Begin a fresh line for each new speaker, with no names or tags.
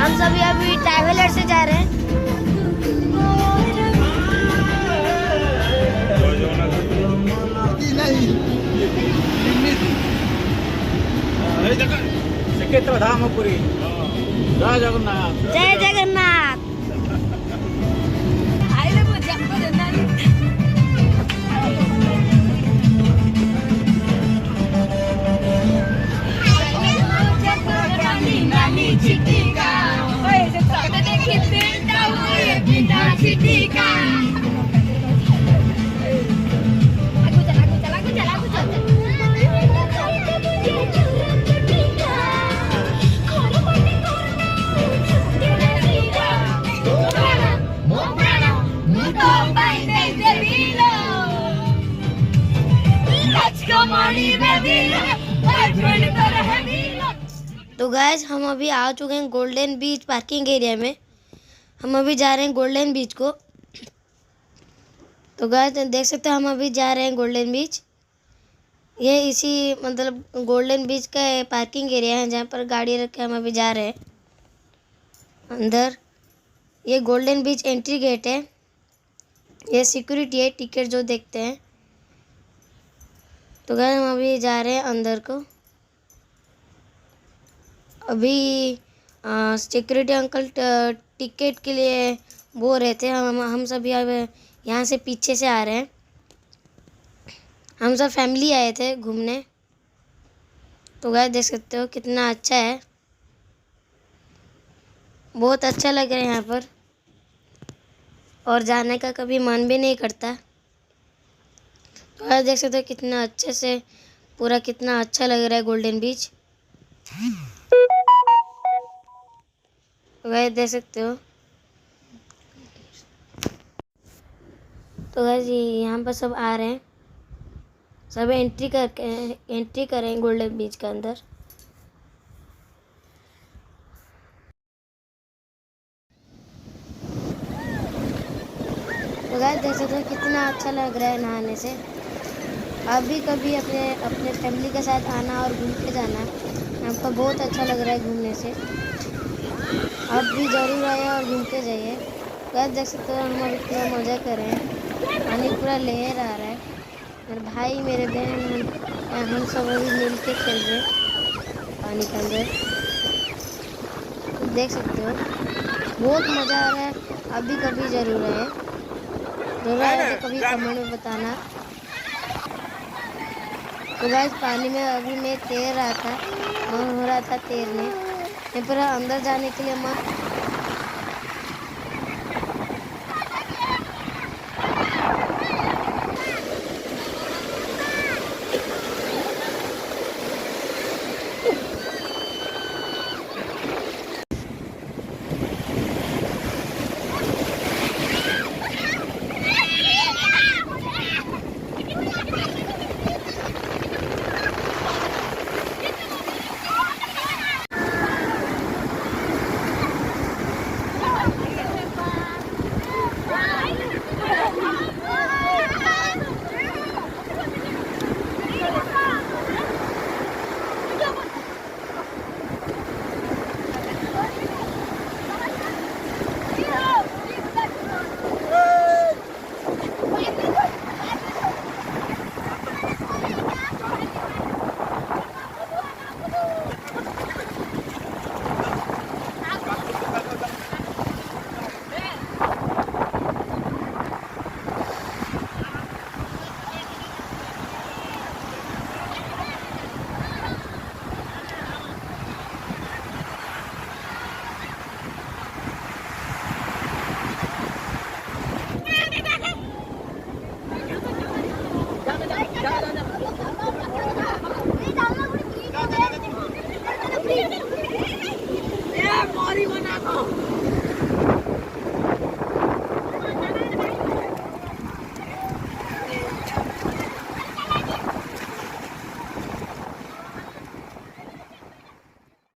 हम सभी अभी ट्रैवलर से जा रहे हैं।
श्रीक्षेत्र धामपुरी जय जगन्नाथ।
जय जगन्नाथ। तो गाइस हम अभी आ चुके हैं गोल्डन बीच पार्किंग एरिया में। हम अभी जा रहे हैं गोल्डन बीच को। तो गाइस देख सकते हैं हम अभी जा रहे हैं गोल्डन बीच। ये इसी मतलब गोल्डन बीच का पार्किंग एरिया है जहाँ पर गाड़ी रख के हम अभी जा रहे हैं अंदर। ये गोल्डन बीच एंट्री गेट है। ये सिक्योरिटी है, टिकट जो देखते हैं। तो गाइस हम अभी जा रहे हैं अंदर को। अभी सिक्योरिटी अंकल टिकट के लिए बोल रहे थे। हम सभी अब यहाँ से पीछे से आ रहे हैं। हम सब फैमिली आए थे घूमने। तो गाइस देख सकते हो कितना अच्छा है, बहुत अच्छा लग रहा है यहाँ पर और जाने का कभी मन भी नहीं करता। तो गाइस देख सकते हो कितना अच्छे से पूरा कितना अच्छा लग रहा है गोल्डन बीच। गाइस देख सकते हो। तो गाइस यहाँ पर सब आ रहे हैं, सब एंट्री करें गोल्डन बीच के अंदर। तो गाइस देख सकते हो कितना अच्छा लग रहा है नहाने से। आप भी कभी अपने फैमिली के साथ आना और घूम के जाना, आपको बहुत अच्छा लग रहा है घूमने से। आप भी ज़रूर आइए और घूम के जाइए। गाइस देख सकते हो हम अभी पूरा मज़ा कर रहे हैं, पानी पूरा लहर आ रहा है। मेरे भाई मेरे बहन हम सब अभी मिल के खेल रहे हैं पानी के अंदर। देख सकते हो बहुत मज़ा आ रहा है। आप भी कभी ज़रूर आए, ज़रूर आए तो कभी कमेंट में बताना। तो गाइस पानी में अभी मैं तैर रहा था, मन हो रहा था तैरने। मैं पूरा अंदर जाने के लिए मन